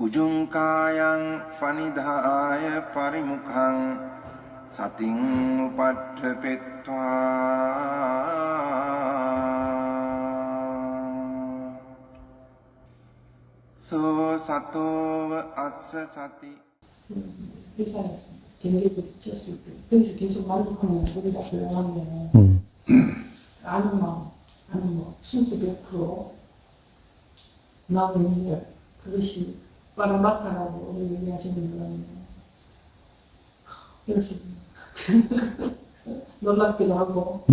Ujungkayang panidhaya parimukhang sating upadhepetva so sato assa sati. 회사에서 경기도 붙였을 때 거기서 계속 만족하는 소리가 조용하면 아는 뭐 순수 100% 나오는데 그것이 빠라마타라고 얘기하시는 거라면 그래서 놀랍기도 하고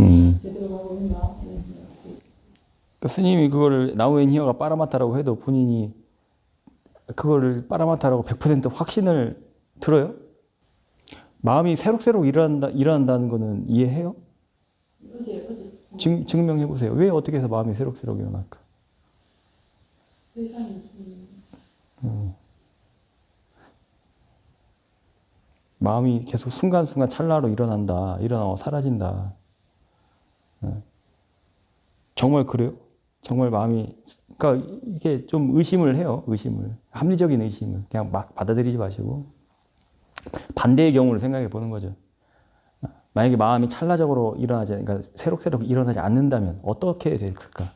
제대로 가고 있나. 그러니까 스님이 그거를 나우엔히어가 빠라마타라고 해도 본인이 그거를 빠라마타라고 100% 확신을 들어요? 마음이 새록새록 일어난다는 거는 이해해요? 어제 증명해 보세요. 왜 어떻게 해서 마음이 새록새록 일어날까? 회사에 있으면 마음이 계속 순간순간 찰나로 일어나고 사라진다. 정말 그래요? 정말 마음이, 그러니까 이게 좀 의심을 해요. 합리적인 의심을. 그냥 막 받아들이지 마시고 반대의 경우를 생각해 보는 거죠. 만약에 마음이 찰나적으로 그러니까 새록새록 일어나지 않는다면 어떻게 됐을까?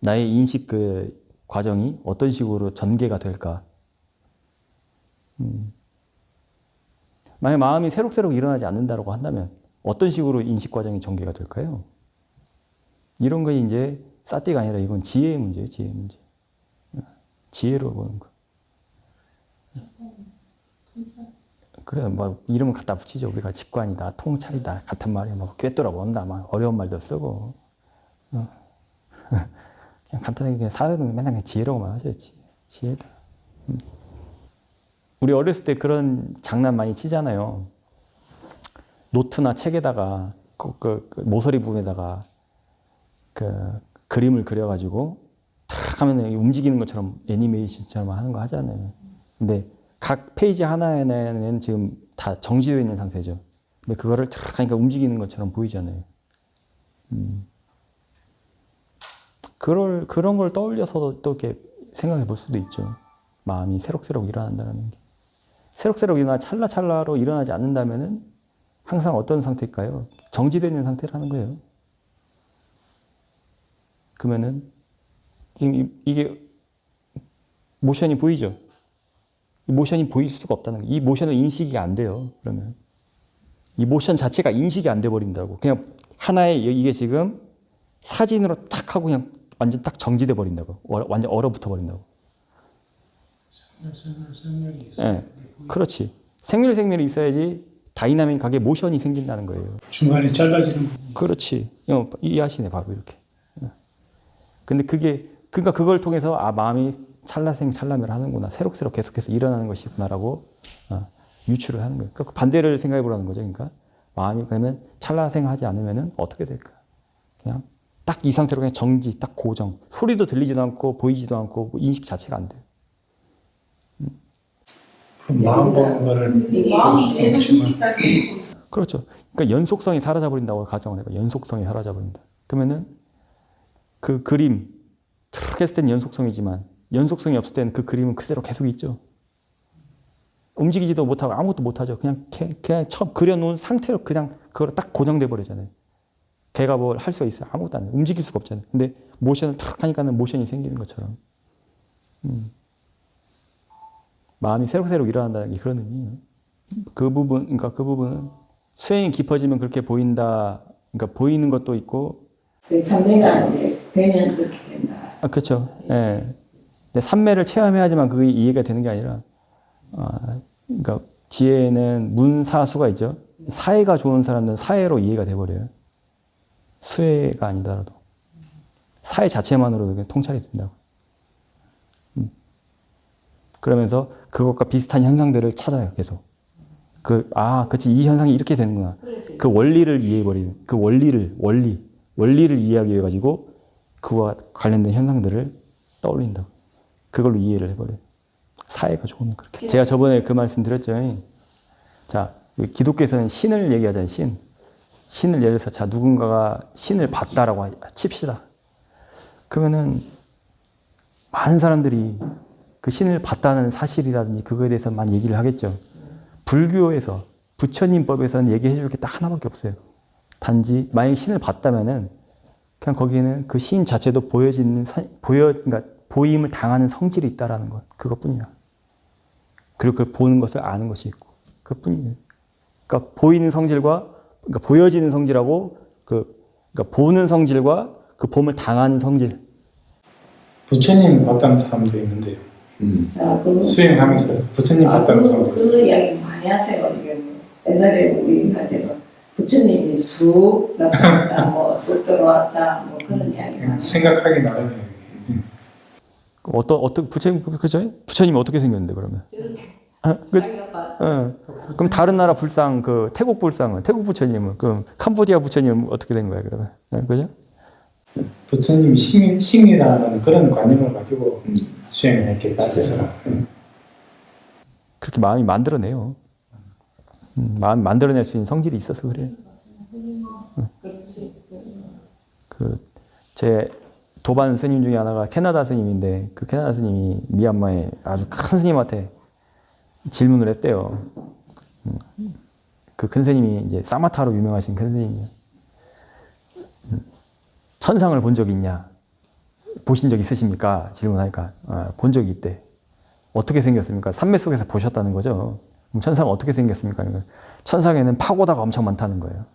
나의 인식 그 과정이 어떤 식으로 전개가 될까? 만약 마음이 새록새록 일어나지 않는다고 한다면 어떤 식으로 인식 과정이 전개가 될까요? 이런 거 이제 사띠가 아니라 이건 지혜의 문제예요, 지혜의 문제. 지혜로 보는 거. 그래, 뭐 이름을 갖다 붙이죠. 우리가 직관이다, 통찰이다, 같은 말이야. 뭐 꿰뚫어 본다, 막 어려운 말도 쓰고. 그냥 간단하게 그냥 사회는 맨날 그냥 지혜라고만 하죠, 지혜다. 우리 어렸을 때 그런 장난 많이 치잖아요. 노트나 책에다가 그 모서리 부분에다가 그 그림을 그려가지고 탁 하면 움직이는 것처럼 애니메이션처럼 하는 거 하잖아요. 근데 각 페이지 하나에는 지금 다 정지되어 있는 상태죠. 근데 그거를 탁 하니까 움직이는 것처럼 보이잖아요. 그런 걸 떠올려서 또 이렇게 생각해 볼 수도 있죠. 마음이 새록새록 일어난다는 게. 새록새록 일어나 찰나찰나로 일어나지 않는다면은 항상 어떤 상태일까요? 정지되어 있는 상태라는 거예요. 그러면은 이게 모션이 보이죠? 이 모션이 보일 수가 없다는 거예요. 이 모션을 인식이 안 돼요. 그러면 이 모션 자체가 인식이 안 돼 버린다고. 그냥 하나의 이게 지금 사진으로 탁 하고 그냥 완전 딱 정지돼 버린다고. 완전 얼어붙어 버린다고. 생멸이 있어요. 네, 그렇지. 생멸이 있어야지 다이나믹하게 모션이 생긴다는 거예요. 중간에 잘라지는. 그렇지. 이해하시네, 바로 이렇게. 근데 그러니까 그걸 통해서 마음이 찰나생찰나멸 하는구나. 새록새록 계속해서 일어나는 것이구나라고 유추를 하는 거예요. 그러니까 반대를 생각해 보라는 거죠. 그러니까 마음이 그러면 찰나생하지 않으면 어떻게 될까? 그냥 딱 이 상태로 그냥 정지, 딱 고정. 소리도 들리지도 않고 보이지도 않고 인식 자체가 안 돼요. 그럼 마음 보는 거를 마음이 계속 인식할 때 그렇죠. 그러니까 연속성이 사라져버린다고 가정을 해봐. 연속성이 사라져버린다. 그러면은 그 그림, 툭 했을 때는 연속성이지만 연속성이 없을 때는 그 그림은 그대로 계속 있죠. 움직이지도 못하고 아무것도 못하죠. 그냥 처음 그려놓은 상태로 그냥 그걸 딱 고정돼 버리잖아요. 걔가 뭘 할 수가 있어요? 아무것도 안 해요. 움직일 수가 없잖아요. 근데 모션을 탁 하니까는 모션이 생기는 것처럼. 마음이 새록새록 일어난다는 게 그런 의미예요. 그 부분은 수행이 깊어지면 그렇게 보인다. 그러니까 보이는 것도 있고. 그 삼매가 이제 되면 그렇게 된다. 그렇죠. 예. 근데 삼매를 체험해야지만 그게 이해가 되는 게 아니라, 그러니까 지혜에는 문사수가 있죠. 사해가 좋은 사람들은 사해로 이해가 돼버려요. 수혜가 아니더라도 사해 자체만으로도 통찰이 된다고. 그러면서 그것과 비슷한 현상들을 찾아요, 계속. 그치, 이 현상이 이렇게 되는구나. 그 원리를 이해해버리는, 그 원리를 이해하기 위해 가지고 그와 관련된 현상들을 떠올린다고. 그걸로 이해를 해버려요. 사회가 좋으면 그렇게. 제가 저번에 그 말씀 드렸죠. 자, 기독교에서는 신을 얘기하잖아요, 신을 예를 들어서, 자, 누군가가 신을 봤다라고 칩시다. 그러면은 많은 사람들이 그 신을 봤다는 사실이라든지 그거에 대해서만 얘기를 하겠죠. 불교에서 부처님법에서는 얘기해 줄 게 딱 하나밖에 없어요. 단지 만약에 신을 봤다면은 그냥 거기에는 그 신 자체도 그러니까 보임을 당하는 성질이 있다라는 것, 그것뿐이야. 그리고 그걸 보는 것을 아는 것이 있고, 그것뿐이에요. 그러니까 보이는 성질과, 그러니까 보여지는 성질하고, 그러니까 보는 성질과 그 봄을 당하는 성질. 부처님 봤다는 사람도 있는데요. 수행하면서 부처님 봤다는 사람도 있어요. 그 이야기 많이 하세요. 이게 뭐 옛날에 우리한테도 부처님이 쑥 나타났다, 쑥 들어왔다, 그런 이야기 많이 생각하기 나름이에요. 어떤 부처님, 그죠? 부처님이 어떻게 생겼는데, 그러면? 그죠? 그럼 다른 나라 불상, 태국 불상은, 태국 부처님은, 그럼 캄보디아 부처님은 어떻게 된 거야, 그러면? 그죠? 부처님이 신이라는 그런 관념을 가지고 수행을 했겠다. 그렇게 마음이 만들어내요. 마음이 만들어낼 수 있는 성질이 있어서 그래요. 제 도반 스님 중에 하나가 캐나다 스님인데, 그 캐나다 스님이 미얀마에 아주 큰 스님한테 질문을 했대요. 그 큰 스님이 이제 사마타로 유명하신 큰 스님이에요. 천상을 본 적이 있냐? 보신 적 있으십니까? 질문하니까 본 적이 있대. 어떻게 생겼습니까? 산매 속에서 보셨다는 거죠. 그럼 천상은 어떻게 생겼습니까? 천상에는 파고다가 엄청 많다는 거예요.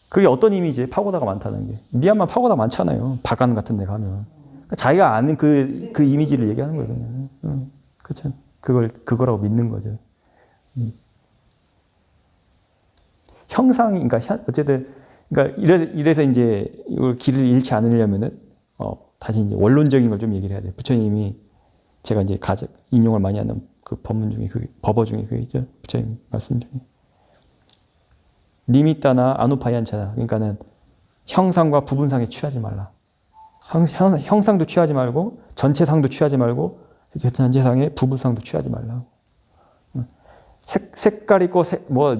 그게 어떤 이미지에 파고다가 많다는 게. 미얀마 파고다 많잖아요. 바간 같은 데 가면. 자기가 아는 그 이미지를 얘기하는 거예요. 그렇죠. 그거라고 믿는 거죠. 형상이, 그러니까 어쨌든, 그러니까 이래서 이제 이걸 길을 잃지 않으려면은, 다시 이제 원론적인 걸 좀 얘기를 해야 돼요. 부처님이 제가 이제 인용을 많이 하는 그 법문 중에, 법어 중에 그게 있죠. 부처님 말씀 중에. 니미따나 아누파얀차다. 그러니까는 형상과 부분상에 취하지 말라. 형상도 취하지 말고, 전체상도 취하지 말고, 전체상의 부분상도 취하지 말라. 색깔 있고,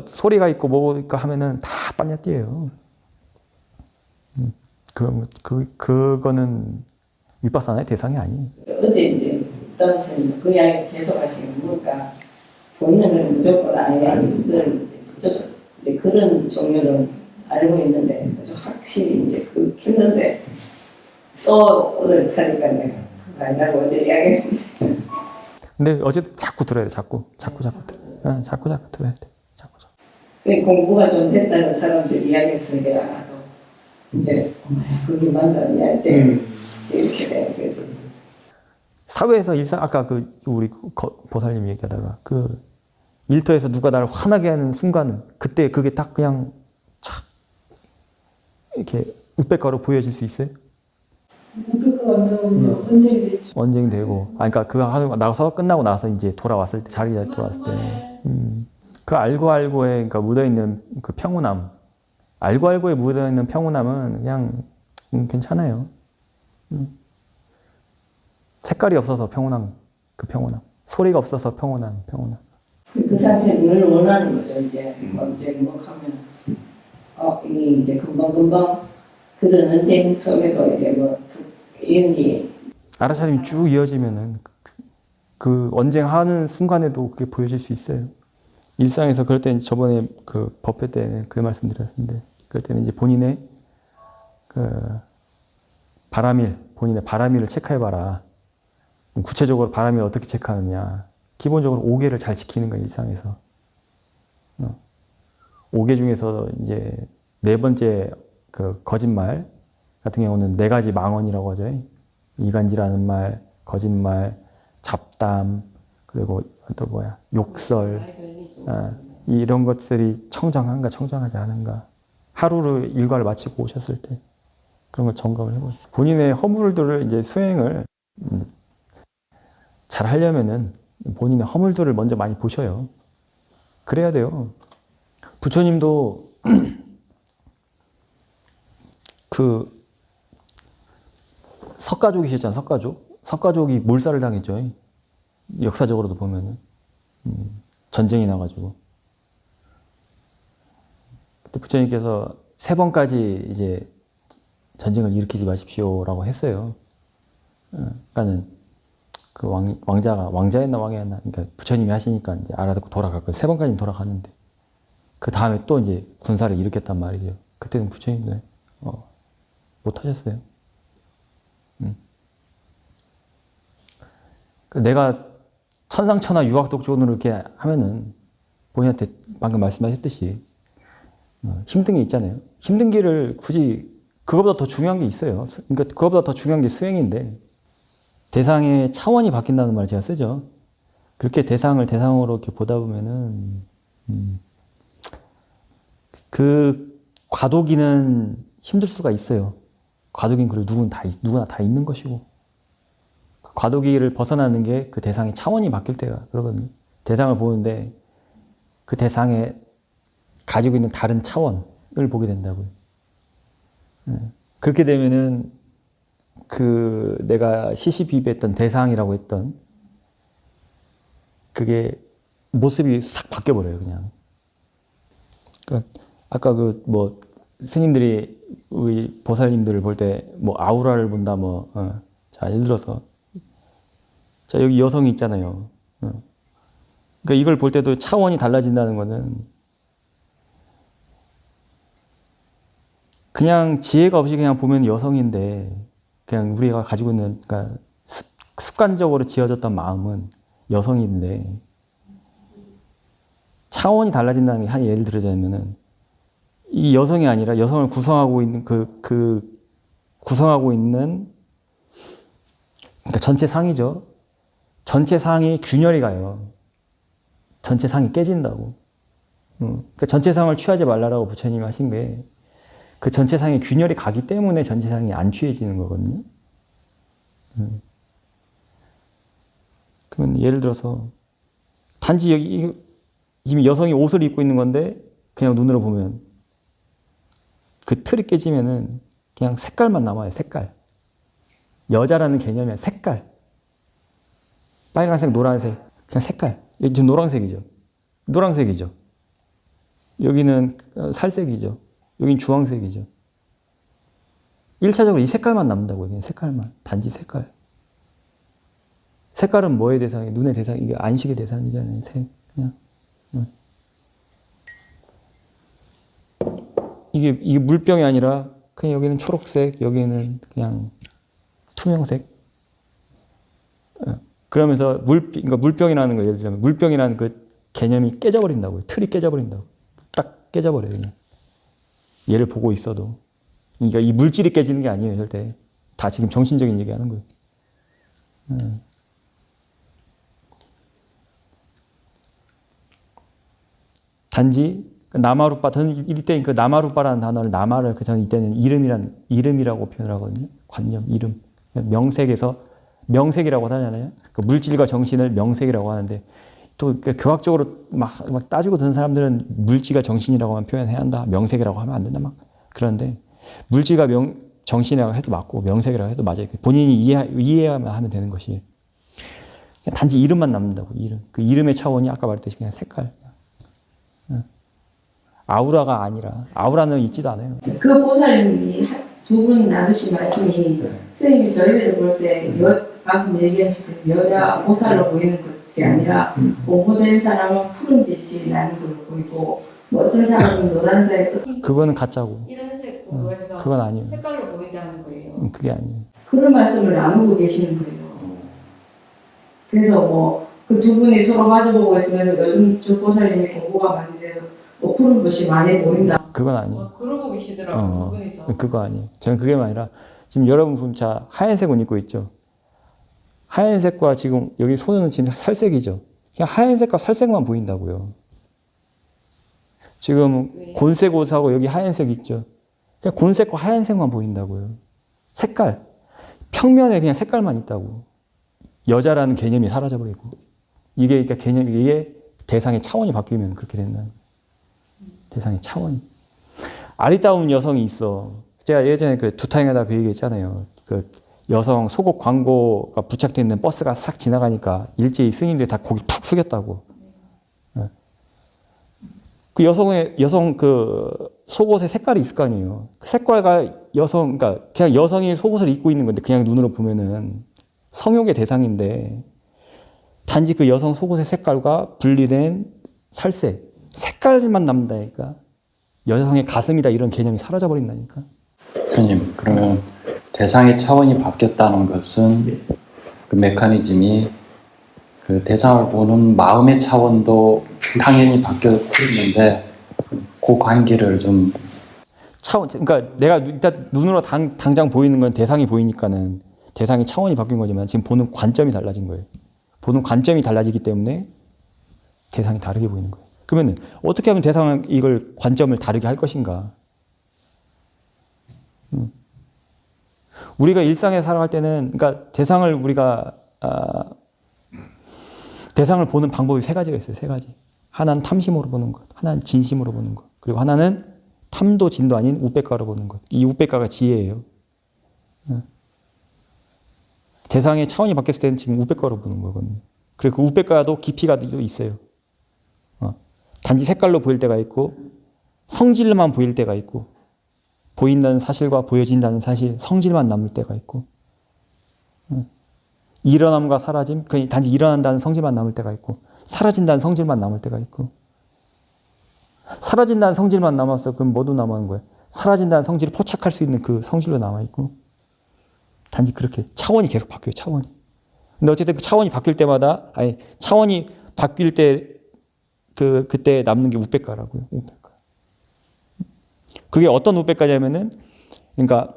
소리가 있고, 뭐가 하면은 다 빤냐띠예요. 그거는 윗바사나의 대상이 아니에요. 어제 이제 어떤 선생님 그 이야기 계속 하시는 거니까 보이는 건 무조건 아니라는 걸 이제 그런 종류는 알고 있는데 아주 확실히 이제 했는데 또 오늘 타니까 내가 그거 아니라고 어제 이야기. 근데 어쨌든 자꾸 들어야 돼. 자꾸 들어야 돼. 공부가 좀 됐다는 사람들 이야기했으니까 이제 그게 맞다냐 이제 이렇게 되는 거죠. 사회에서 아까 우리 보살님 얘기하다가 일터에서 누가 나를 화나게 하는 순간은 그때 그게 딱 그냥 착 이렇게 우백가로 보여질 수 있어요? 우백가 언쟁이 됐죠. 언쟁이 되고, 그러니까 그거 하고 나서 끝나고 나서 이제 돌아왔을 때 자리에 돌아왔을 때, 그 알고에 그러니까 묻어 있는 그 평온함, 알고에 묻어 있는 평온함은 그냥 괜찮아요. 색깔이 없어서 평온함, 그 평온함, 소리가 없어서 평온함. 그 상태를 늘 원하는 거죠. 이제 하면 이게 이제 금방 그런 언쟁 속에도 이제 이런 게 알아차림이 쭉 이어지면은 그 언쟁하는 순간에도 그게 보여질 수 있어요. 일상에서 그럴 때 저번에 그 법회 때는 그 말씀드렸는데, 그럴 때는 이제 본인의 본인의 바라밀을 체크해봐라. 구체적으로 바라밀을 어떻게 체크하느냐. 기본적으로 5개를 잘 지키는 거예요, 일상에서. 5개 중에서 이제 4번째 그 거짓말 같은 경우는 4가지 망언이라고 하죠. 이간질하는 말, 거짓말, 잡담, 그리고 또 욕설, 이런 것들이 청정한가 청정하지 않은가. 하루를 일과를 마치고 오셨을 때 그런 걸 점검을 해보죠. 본인의 허물들을 이제 수행을 잘 하려면은 본인의 허물들을 먼저 많이 보셔요. 그래야 돼요. 부처님도 그 석가족이셨잖아요. 석가족이 몰살을 당했죠. 역사적으로도 보면은 전쟁이 나가지고 그때 부처님께서 3번까지 이제 전쟁을 일으키지 마십시오라고 했어요. 그러니까는 그 왕자였나 왕이었나, 그러니까 부처님이 하시니까 이제 알아듣고 돌아갔고 3번까지는 돌아갔는데 그 다음에 또 이제 군사를 일으켰단 말이죠. 그때는 부처님도 못 하셨어요. 내가 천상천하 유학독존으로 이렇게 하면은 본인한테 방금 말씀하셨듯이 힘든 게 있잖아요. 힘든 길을 굳이 그거보다 더 중요한 게 있어요. 그러니까 그거보다 더 중요한 게 수행인데 대상의 차원이 바뀐다는 말 제가 쓰죠. 그렇게 대상을 대상으로 이렇게 보다 보면은 그 과도기는 힘들 수가 있어요. 과도기는 그리고 누구나 다 있는 것이고 그 과도기를 벗어나는 게 그 대상의 차원이 바뀔 때가 그러거든요. 대상을 보는데 그 대상에 가지고 있는 다른 차원을 보게 된다고요. 그렇게 되면은 그 내가 시시비비했던 대상이라고 했던 그게 모습이 싹 바뀌어버려요, 그냥. 그러니까 아까 그 뭐 스님들이 우리 보살님들을 볼 때 뭐 아우라를 본다 자, 예를 들어서 자, 여기 여성이 있잖아요. 그러니까 이걸 볼 때도 차원이 달라진다는 거는 그냥 지혜가 없이 그냥 보면 여성인데 그냥 우리가 가지고 있는 그러니까 습관적으로 지어졌던 마음은 여성인데 차원이 달라진다는 게 한 예를 들자면은 이 여성이 아니라 여성을 구성하고 있는 구성하고 있는 그러니까 전체 상이죠. 전체 상이 균열이 가요. 전체 상이 깨진다고. 그러니까 전체 상을 취하지 말라라고 부처님이 하신 게 그 전체 상의 균열이 가기 때문에 전체 상이 안 취해지는 거거든요. 그러면 예를 들어서 단지 여기 지금 여성이 옷을 입고 있는 건데 그냥 눈으로 보면 그 틀이 깨지면은 그냥 색깔만 남아요. 색깔. 여자라는 개념이 색깔. 빨간색, 노란색, 그냥 색깔. 여기 지금 노란색이죠. 노란색이죠. 여기는 살색이죠. 여긴 주황색이죠. 1차적으로 이 색깔만 남는다고요. 그냥 색깔만. 단지 색깔. 색깔은 뭐의 대상이에요? 눈의 대상, 이게 안식의 대상이잖아요. 색. 그냥. 이게 물병이 아니라 그냥 여기는 초록색, 여기는 그냥 투명색. 그러면서 그러니까 물병이라는 거 예를 들자면 물병이라는 그 개념이 깨져버린다고요. 틀이 깨져버린다고. 딱 깨져버려요. 그냥. 얘를 보고 있어도. 그러니까 이 물질이 깨지는 게 아니에요. 절대. 다 지금 정신적인 얘기하는 거예요. 단지 나마루빠, 저는 이때 그 나마루빠라는 단어를 나마를 저는 이때는 이름이라고 표현을 하거든요. 관념, 이름. 명색에서 명색이라고 하잖아요. 그 물질과 정신을 명색이라고 하는데 또 교학적으로 막 따지고 드는 사람들은 물질과 정신이라고만 표현해야 한다. 명색이라고 하면 안 된다. 막 그런데 물질과 정신이라고 해도 맞고 명색이라고 해도 맞아요. 본인이 이해하면 하면 되는 것이 단지 이름만 남는다고. 이름. 그 이름의 차원이 아까 말했듯이 그냥 색깔. 아우라가 아니라 아우라는 있지도 않아요. 그 보살님이 두 분 나누신 말씀이 선생님이 저희들을 볼 때 방금 얘기하실 때 여자 보살로 보이는 게 아니라 공부된 사람은 푸른 빛이 나는 걸로 보이고 뭐 어떤 사람은 노란색 그거는 가짜고. 이런 색으로 해서 그건 아니에요. 색깔로 보인다는 거예요. 그게 아니에요. 그런 말씀을 나누고 계시는 거예요. 그래서 뭐 그 두 분이 서로 마주보고 있으면서 요즘 저 보살님이 공부가 많이 돼서 뭐 푸른 빛이 많이 보인다. 그건 아니에요. 그러고 계시더라고요. 두 분이서. 그거 아니에요. 저는 그게 아니라 지금 여러분 보면 자 하얀색 옷 입고 있죠. 하얀색과 지금 여기 손은 지금 살색이죠. 그냥 하얀색과 살색만 보인다고요. 지금 곤색 옷하고 여기 하얀색 있죠. 그냥 곤색과 하얀색만 보인다고요. 색깔. 평면에 그냥 색깔만 있다고. 여자라는 개념이 사라져버리고. 이게 그러니까 이게 대상의 차원이 바뀌면 그렇게 된다는 거예요. 대상의 차원이. 아리따운 여성이 있어. 제가 예전에 그 두타행에다 그 얘기했잖아요. 그 여성 속옷 광고가 부착되어 있는 버스가 싹 지나가니까 일제히 스님들이 다 고개 푹 숙였다고. 그 여성 그 속옷의 색깔이 있을 거 아니에요. 그 색깔과 그러니까 그냥 여성이 속옷을 입고 있는 건데 그냥 눈으로 보면은 성욕의 대상인데 단지 그 여성 속옷의 색깔과 분리된 살색, 색깔만 남는다니까. 여성의 가슴이다 이런 개념이 사라져버린다니까. 스님, 그러면 대상의 차원이 바뀌었다는 것은 그 메커니즘이 그 대상을 보는 마음의 차원도 당연히 바뀌었는데 그 관계를 좀 차원, 그러니까 내가 일단 눈으로 당장 보이는 건 대상이 보이니까는 대상의 차원이 바뀐 거지만 지금 보는 관점이 달라진 거예요. 보는 관점이 달라지기 때문에 대상이 다르게 보이는 거예요. 그러면 어떻게 하면 대상을 이걸 관점을 다르게 할 것인가? 우리가 일상에 살아갈 때는 그러니까 대상을 우리가 대상을 보는 방법이 세 가지가 있어요. 세 가지. 하나는 탐심으로 보는 것, 하나는 진심으로 보는 것, 그리고 하나는 탐도 진도 아닌 우백가로 보는 것. 이 우백가가 지혜예요. 대상의 차원이 바뀌었을 때는 지금 우백가로 보는 거거든요. 그리고 그 우백가도 깊이가 또 있어요. 단지 색깔로 보일 때가 있고 성질만 보일 때가 있고 보인다는 사실과 보여진다는 사실, 성질만 남을 때가 있고 일어남과 사라짐, 단지 일어난다는 성질만 남을 때가 있고 사라진다는 성질만 남을 때가 있고 사라진다는 성질만 남았어. 그럼 뭐도 남은 거예요? 사라진다는 성질을 포착할 수 있는 그 성질로 남아있고 단지 그렇게 차원이 계속 바뀌어요. 차원이. 근데 어쨌든 그 차원이 바뀔 때마다 차원이 바뀔 때 그때 남는 게 우백가라고요. 우백가. 그게 어떤 우백가냐면은 그러니까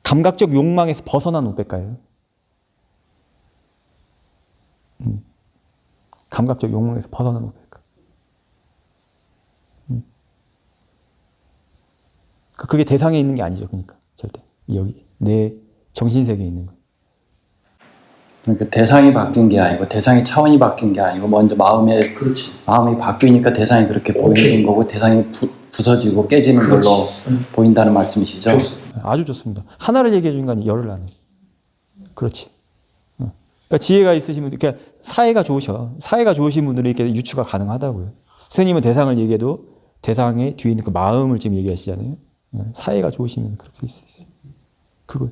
감각적 욕망에서 벗어난 우백가예요. 감각적 욕망에서 벗어난 우백가. 그게 대상에 있는 게 아니죠. 그러니까 절대 여기 내 정신세계에 있는 거. 그러니까 대상이 바뀐 게 아니고 대상의 차원이 바뀐 게 아니고 먼저 마음이 바뀌니까 대상이 그렇게 보이는 거고 대상이 부서지고 깨지는 걸로 보인다는 말씀이시죠? 아주 좋습니다. 하나를 얘기해 주는 거 아니에요. 열을 안 해. 그렇지. 그러니까 지혜가 있으신 분, 그러니까 사회가 좋으셔. 사회가 좋으신 분들은 이렇게 유추가 가능하다고요. 스님은 대상을 얘기해도 대상의 뒤에 있는 그 마음을 지금 얘기하시잖아요. 사회가 좋으시면 그렇게 있을 수 있어요. 그거.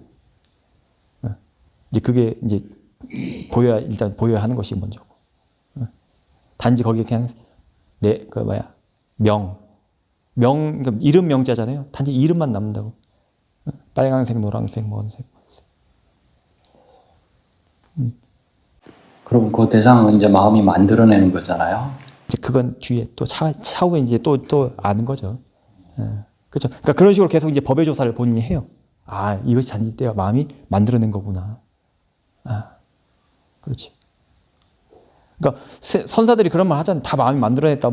이제 그게 이제 일단 보여야 하는 것이 먼저고. 단지 거기에 그냥 그러니까 이름 명자잖아요. 단지 이름만 남는다고. 빨강색, 노란색, 먼색. 그럼 그 대상은 이제 마음이 만들어내는 거잖아요. 이제 그건 뒤에 또 차후에 이제 또 아는 거죠. 그렇죠. 그러니까 그런 식으로 계속 이제 법의 조사를 본인이 해요. 이것이 단지 때와 마음이 만들어낸 거구나. 그렇지. 그러니까 선사들이 그런 말 하잖아요. 다 마음이 만들어냈다.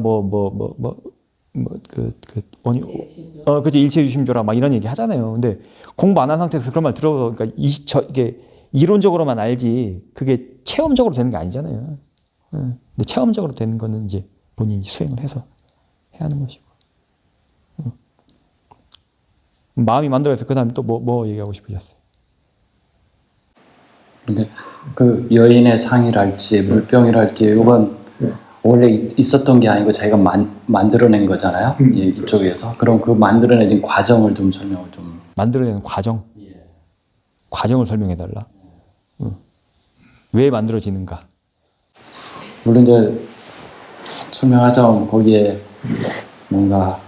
그치, 일체유심조라 막 이런 얘기 하잖아요. 근데 공부 안 한 상태에서 그런 말 들어서 그러니까 이게 이론적으로만 알지 그게 체험적으로 되는 게 아니잖아요. 근데 체험적으로 되는 거는 이제 본인이 수행을 해서 해야 하는 것이고. 마음이 만들어서 그 다음에 또 뭐 얘기하고 싶으셨어요? 그러니까 그 여인의 상이랄지 물병이랄지 이건 원래 있었던 게 아니고 자기가 만들어낸 거잖아요. 이쪽에서. 그럼 그 만들어내진 과정을 좀 설명을 좀. 만들어내는 과정. 과정을 설명해달라. 왜 만들어지는가? 물론 이제 설명하자면 거기에 뭔가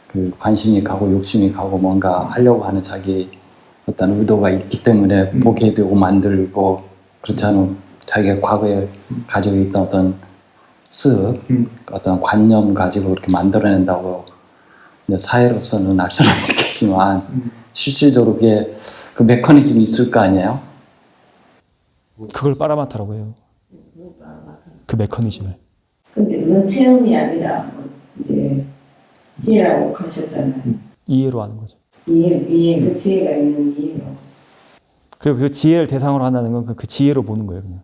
그 관심이 가고 욕심이 가고 뭔가 하려고 하는 자기 어떤 의도가 있기 때문에 보게 되고 만들고 그렇지 않으면 자기가 과거에 가지고 있던 어떤 습, 어떤 관념 가지고 그렇게 만들어낸다고 사회로서는 알 수는 없겠지만 실질적으로 그게 그 메커니즘이 있을 거 아니에요? 그걸 빠라마타라고 해요. 그 메커니즘을. 근데 그건 체험이 아니라 이제 지혜라고 하셨잖아요. 이해로 하는 거죠. 이해, 그 지혜가 있는 이해로. 그리고 그 지혜를 대상으로 한다는 건 그 지혜로 보는 거예요, 그냥.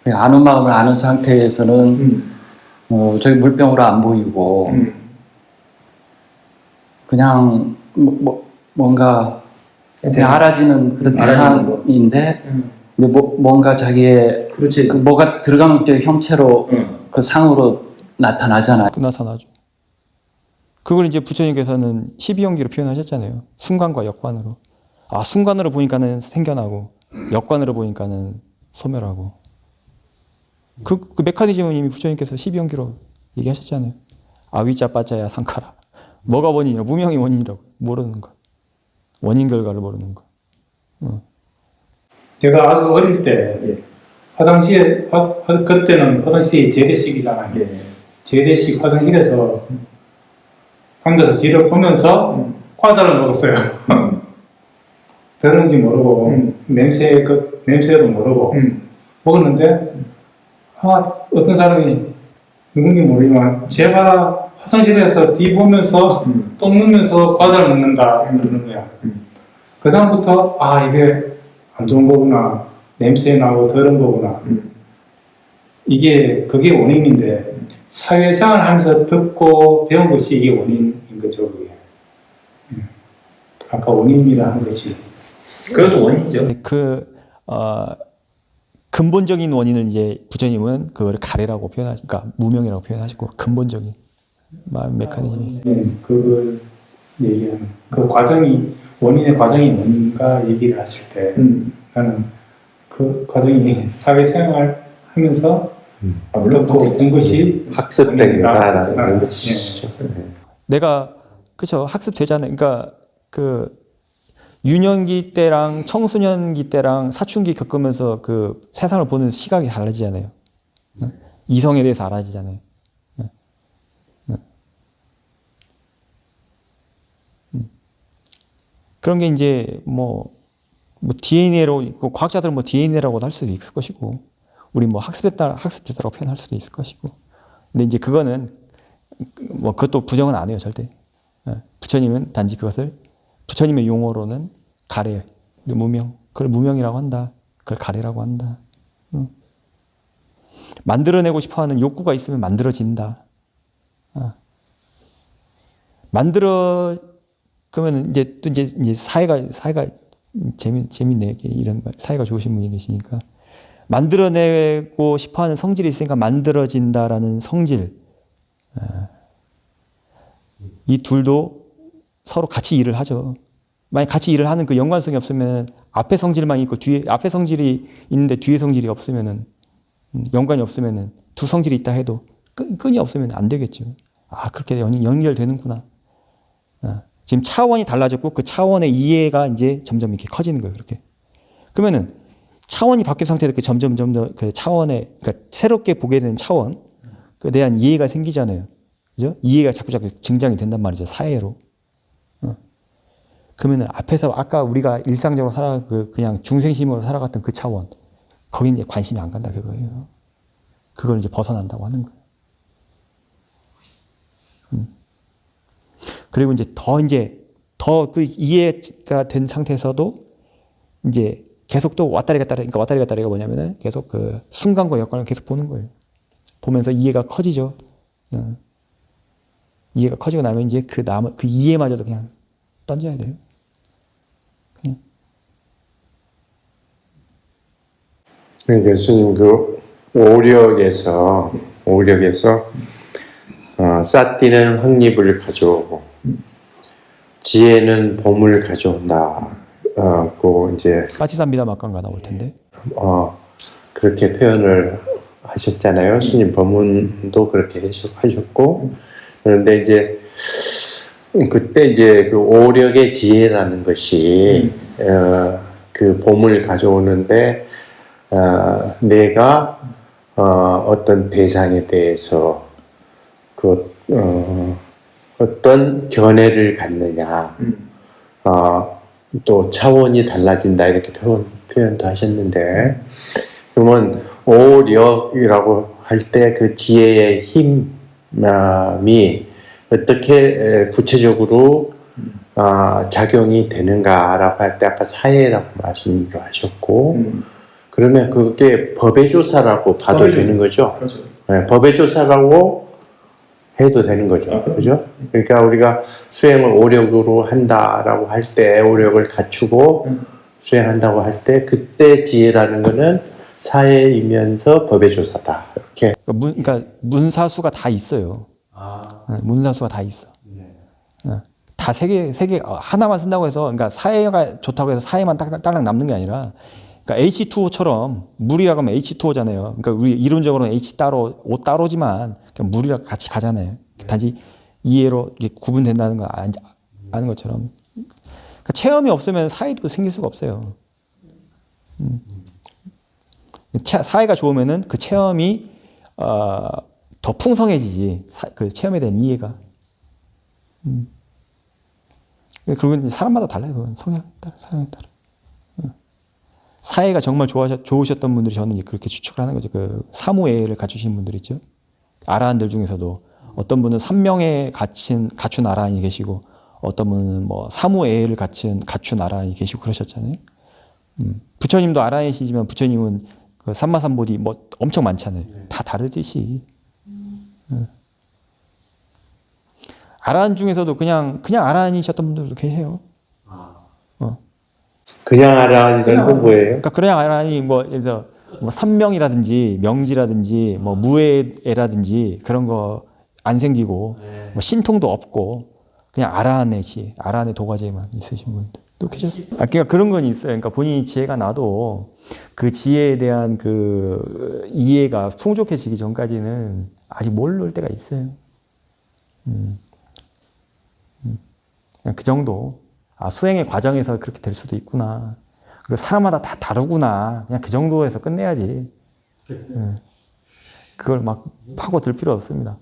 아는 마음을 아는 상태에서는 저기 물병으로 안 보이고 그냥 뭔가 그냥 알아지는 그런 대상인데 뭔가 자기의 그 뭐가 들어간 형체로 그 상으로 나타나잖아요. 나타나죠. 그걸 이제 부처님께서는 12연기로 표현하셨잖아요. 순간과 역관으로. 아, 순간으로 보니까는 생겨나고 역관으로 보니까는 소멸하고. 그 메커니즘은 이미 부처님께서 12연기로 얘기하셨잖아요. 아위자 빠자야 상카라. 뭐가 원인이라고? 무명이 원인이라고. 모르는 거. 원인 결과를 모르는 거. 제가 아주 어릴 때 화장실에 그때는 화장실이 재래식이잖아요. 재래식 화장실에서 앉아서 뒤를 보면서 과자를 먹었어요. 더러운지 모르고 냄새도 모르고 먹었는데 어떤 사람이 누군지 모르지만 제가 화장실에서 뒤 보면서 똥 누면서 과자를 먹는다 그러는 거야. 그 다음부터 이게 안 좋은 거구나, 냄새 나고 더러운 거구나. 그게 원인인데 사회생활 하면서 듣고 배운 것이 이게 원인인 거죠. 그게. 아까 원인이라는 것이 그것도 원인이죠. 근본적인 원인을 이제 부처님은 그거를 가래라고 표현하니까 무명이라고 표현하시고 근본적인 메커니즘이 있어요. 그걸 얘기하는 그 과정이 원인의 과정이 뭔가 얘기를 하실 때 나는 그 과정이 사회생활 하면서 듣고 본 것이 학습된 거다라는 것이죠. 내가 그쵸 학습되잖아요. 그러니까 그 유년기 때랑 청소년기 때랑 사춘기 겪으면서 그 세상을 보는 시각이 달라지잖아요. 이성에 대해서 알아지잖아요. 그런 게 이제 뭐 DNA로 과학자들은 뭐 DNA라고도 할 수도 있을 것이고 우리 뭐 학습됐다라고 표현할 수도 있을 것이고 근데 이제 그거는 뭐 그것도 부정은 안 해요 절대. 부처님은 단지 그것을 부처님의 용어로는 가래, 무명, 그걸 무명이라고 한다. 그걸 가래라고 한다. 만들어내고 싶어하는 욕구가 있으면 만들어진다. 그러면 이제 또 이제 사회가 재밌네. 이런 사회가 좋으신 분이 계시니까 만들어내고 싶어하는 성질이 있으니까 만들어진다라는 성질. 이 둘도 서로 같이 일을 하죠. 만약 같이 일을 하는 그 연관성이 없으면 앞에 성질만 있고 앞에 성질이 있는데 뒤에 성질이 없으면은 연관이 없으면은 두 성질이 있다 해도 끈이 없으면 안 되겠죠. 그렇게 연결되는구나. 지금 차원이 달라졌고 그 차원의 이해가 이제 점점 이렇게 커지는 거예요. 그렇게. 그러면은 차원이 바뀐 상태에서 점점 그 차원의 그러니까 새롭게 보게 되는 차원 그에 대한 이해가 생기잖아요. 그죠? 이해가 자꾸 증장이 된단 말이죠. 사회로. 그러면은 앞에서 아까 우리가 일상적으로 그냥 중생심으로 살아갔던 그 차원, 거기 이제 관심이 안 간다 그거예요. 그걸 이제 벗어난다고 하는 거예요. 그리고 이제 더 그 이해가 된 상태에서도 이제 계속 또 왔다리 갔다리, 그러니까 왔다리 갔다리가 뭐냐면은 계속 그 순간과 역관을 계속 보는 거예요. 보면서 이해가 커지죠. 이해가 커지고 나면 이제 그 이해마저도 그냥 던져야 돼요. 교수님 그 오력에서 쌌띠는 확립을 가져오고 지혜는 봄을 가져온다. 고 이제 빠치산비다 막강가 나올 텐데. 그렇게 표현을 하셨잖아요. 스님 법문도 그렇게 해석하셨고 그런데 이제 그때 이제 그 오력의 지혜라는 것이 그 봄을 가져오는데 내가 어떤 대상에 대해서 어떤 견해를 갖느냐, 또 차원이 달라진다 이렇게 표현도 하셨는데, 그러면 오력이라고 할 때 그 지혜의 힘이 어떻게 구체적으로 작용이 되는가라고 할 때 아까 사회라고 말씀도 하셨고, 그러면 그게 법의 조사라고 봐도 되는 거죠. 그렇죠. 네, 법의 조사라고 해도 되는 거죠. 그죠? 그러니까 우리가 수행을 오력으로 한다라고 할 때, 오력을 갖추고 수행한다고 할 때, 그때 지혜라는 거는 사회이면서 법의 조사다. 이렇게. 그러니까 문사수가 다 있어요. 문사수가 다 있어. 다 세 개, 하나만 쓴다고 해서, 그러니까 사해가 좋다고 해서 사해만 딸랑 남는 게 아니라, 그러니까 H2O처럼 물이라고 하면 H2O잖아요. 그러니까 우리 이론적으로는 H 따로, O 따로지만 그냥 물이랑 같이 가잖아요. 단지 이해로 이게 구분된다는 걸 아는 것처럼. 그러니까 체험이 없으면 사해도 생길 수가 없어요. 사해가 좋으면은 그 체험이 더 풍성해지지. 그 체험에 대한 이해가. 그리고 이제 사람마다 달라요. 그건 성향에 따라. 사해가 정말 좋으셨던 분들이 저는 그렇게 추측을 하는 거죠. 그 사무예를 갖추신 분들 있죠. 아라한들 중에서도 어떤 분은 3명의 갖춘 아라한이 계시고 어떤 분은 뭐 사무예를 갖춘 아라한이 계시고 그러셨잖아요. 부처님도 아라한이시지만 부처님은 그 삼마삼보디 뭐 엄청 많잖아요. 다 다르듯이. 아라한 중에서도 그냥 아라한이셨던 분들도 계세요. 그냥 아라한이라는 건 뭐예요? 그러니까 그냥 아라한이 뭐 예를 들어 뭐 삼명이라든지 명지라든지 뭐 무예라든지 그런 거 안 생기고 뭐 신통도 없고 그냥 아라한의 도과제만 있으신 분들도 계셨어요. 그러니까 그런 건 있어요. 그러니까 본인이 지혜가 나도 그 지혜에 대한 그 이해가 풍족해지기 전까지는 아직 모를 때가 있어요. 그냥 그 정도. 수행의 과정에서 그렇게 될 수도 있구나. 그리고 사람마다 다 다르구나. 그냥 그 정도에서 끝내야지. 그걸 막 파고들 필요 없습니다.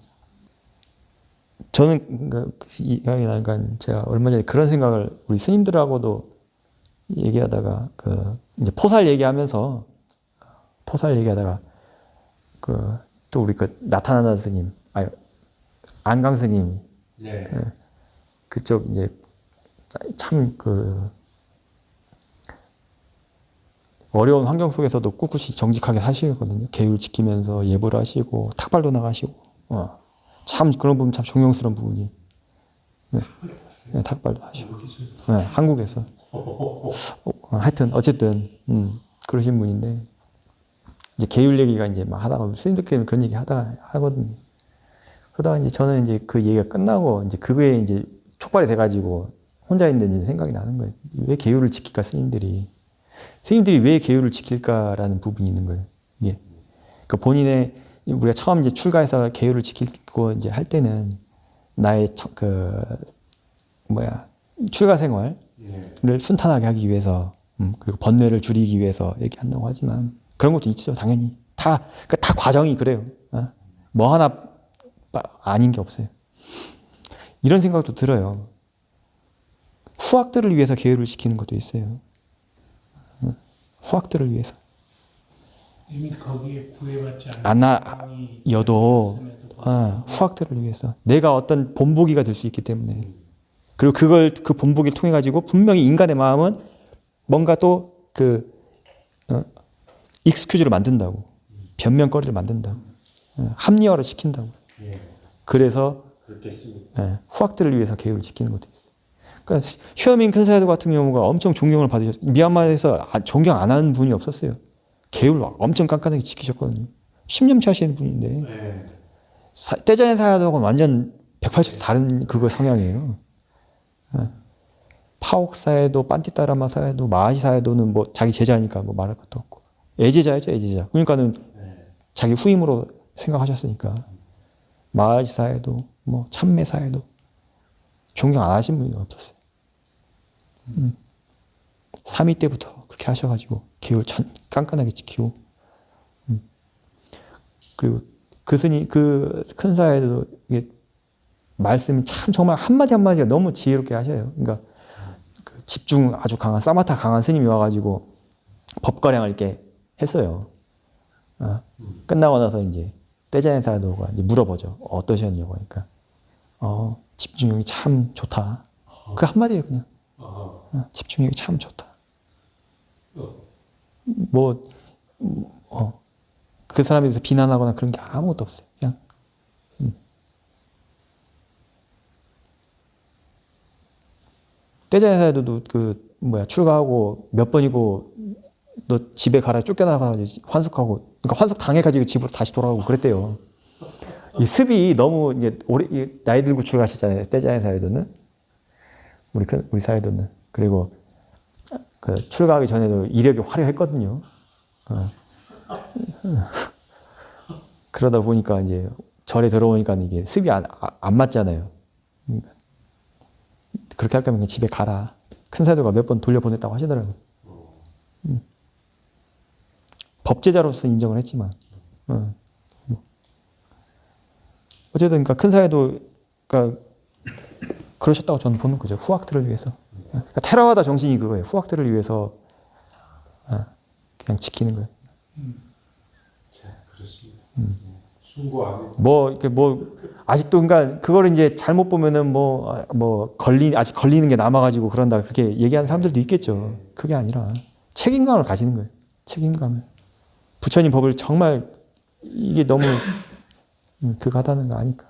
저는 이야기 나니까 제가 얼마 전에 그런 생각을 우리 스님들하고도 얘기하다가 이제 포살 얘기하다가 또 우리 나타나다 스님, 안강 스님, 그쪽 이제 참 어려운 환경 속에서도 꿋꿋이 정직하게 사시거든요. 계율 지키면서 예불 하시고 탁발도 나가시고 참 그런 부분 참 존경스러운 부분이 탁발도 하시고 한국에서 하여튼 어쨌든 그러신 분인데 이제 계율 얘기가 이제 막 하다가 스님들끼리는 그런 얘기 하거든요. 그러다가 이제 저는 이제 그 얘기가 끝나고 이제 그거에 이제 촉발이 돼가지고 혼자 있는데 생각이 나는 거예요. 왜 계율을 지킬까, 스님들이 왜 계율을 지킬까라는 부분이 있는 거예요. 이게. 그러니까 우리가 처음 이제 출가해서 계율을 지키고 이제 할 때는 나의 출가 생활을 순탄하게 하기 위해서, 그리고 번뇌를 줄이기 위해서 얘기한다고 하지만 그런 것도 있죠, 당연히. 다 과정이 그래요. 뭐 하나 아닌 게 없어요. 이런 생각도 들어요. 후학들을 위해서 계율을 지키는 것도 있어요. 후학들을 위해서. 이미 거기에 구애받지 않아여도 후학들을 위해서. 내가 어떤 본보기가 될 수 있기 때문에. 그리고 그 본보기를 통해 가지고 분명히 인간의 마음은 뭔가 또 익스큐즈를 만든다고. 변명거리를 만든다고. 합리화를 시킨다고. 그래서 후학들을 위해서 계율을 지키는 것도 있어요. 그러니까 휘어밍 큰 사야도 같은 경우가 엄청 존경을 받으셨어요. 미얀마에서 존경 안 하는 분이 없었어요. 계율 엄청 깐깐하게 지키셨거든요. 10년 차 하시는 분인데 떼자의 사야도하고는 완전 180도 다른 그거 성향이에요. 파옥 사야도, 판티타라마 사야도, 마하시 사야도는 뭐 자기 제자니까 뭐 말할 것도 없고 애제자였죠, 애제자. 그러니까는 자기 후임으로 생각하셨으니까 마하시 사야도, 뭐 참매 사야도 존경 안 하신 분이 없었어요. 3위 때부터 그렇게 하셔가지고 계율 깐깐하게 지키고 그리고 그 큰 사회도 이게 말씀이 참 정말 한마디 한마디가 너무 지혜롭게 하셔요. 그러니까 집중 아주 강한 사마타 강한 스님이 와가지고 법가량을 이렇게 했어요. 끝나고 나서 이제 떼자의 사도가 이제 물어보죠. 어떠셨냐고 하니까 집중력이 참 좋다. 그 한마디예요, 그냥. 집중력이 참 좋다. 그 사람에 대해서 비난하거나 그런 게 아무것도 없어요. 그냥. 떼자에서도 출가하고 몇 번이고 너 집에 가라 쫓겨나가 환속하고, 그러니까 환속 당해가지고 집으로 다시 돌아가고 그랬대요. 이 습이 너무 이제 나이 들고 출가하셨잖아요. 떼자의 사회도는 우리 사회도는. 그리고 그 출가하기 전에도 이력이 화려했거든요. 그러다 보니까 이제 절에 들어오니까 이게 습이 안 맞잖아요. 그렇게 할 거면 그냥 집에 가라. 큰 사도가 몇 번 돌려보냈다고 하시더라고요. 법제자로서 인정을 했지만. 어쨌든 그러니까 큰 사도가 그러셨다고 저는 보는 거죠. 후학들을 위해서. 그러니까 테라와다 정신이 그거예요. 후학들을 위해서 그냥 지키는 거예요. 아직도 그러니까 그걸 이제 잘못 보면은 아직 걸리는 게 남아가지고 그런다 그렇게 얘기하는 사람들도 있겠죠. 그게 아니라 책임감을 가지는 거예요. 책임감을. 부처님 법을 정말 이게 너무 그거 하다는 거 아니까.